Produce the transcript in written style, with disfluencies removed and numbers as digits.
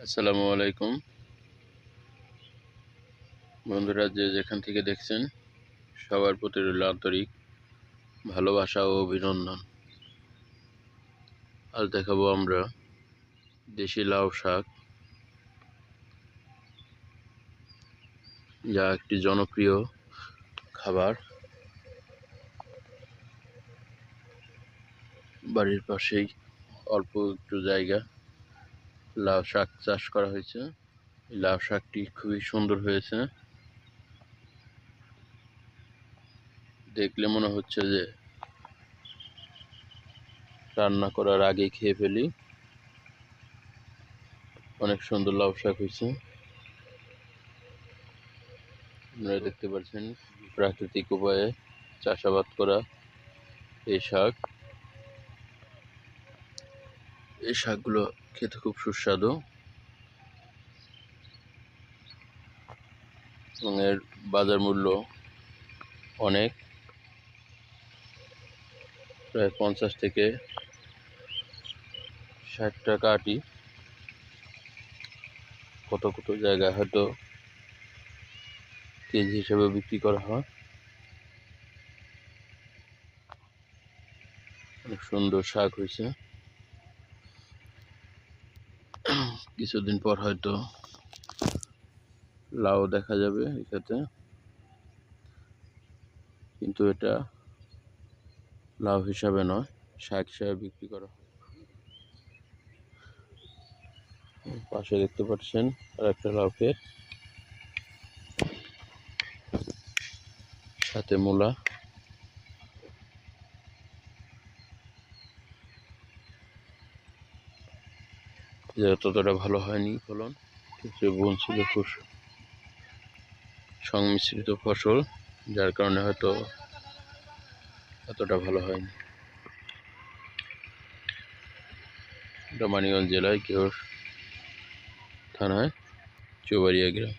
আসসালামু আলাইকুম বন্ধুরা, যে যেখান থেকে দেখছেন সবার প্রতি রইল আন্তরিক ভালোবাসা ও অভিনন্দন। আজ দেখাবো আমরা দেশি লাউ শাক, যা একটি জনপ্রিয় খাবার। বাড়ির পাশেই অল্প একটু জায়গা লাউ শাক চাষ করা হয়েছে। এই লাউ শাকটি খুবই সুন্দর হয়েছে, দেখলে মনে হচ্ছে যে রান্না করার আগেই খেয়ে ফেলি। অনেক সুন্দর লাউ শাক হয়েছে, আপনারা দেখতে পাচ্ছেন। প্রাকৃতিক উপায়ে চাষাবাদ করা এই শাকগুলো খেতে খুব সুস্বাদু এবং এর বাজার মূল্য অনেক, প্রায় 50 থেকে 60 টাকা আটি। কত কত জায়গায় হয়তো কেজি হিসেবে বিক্রি করা হয়। অনেক সুন্দর শাক হয়েছে, কিছুদিন পর হয়তো লাউ দেখা যাবে এটাতে, কিন্তু এটা লাউ হিসাবে নয়, শাক হিসাবে বিক্রি করা হয়। পাশে দেখতে পাচ্ছেন আর একটা লাউ ক্ষেত, সাথে মূলা। ততটা ভালো হয়নি ফলন, কিন্তু বোন ছিল খুব সংমিশ্রিত ফসল, যার কারণে হয়তো এতটা ভালো হয়নি। এটা মানিকগঞ্জ জেলায় কেওর থানায় চৌবাড়িয়া গ্রাম।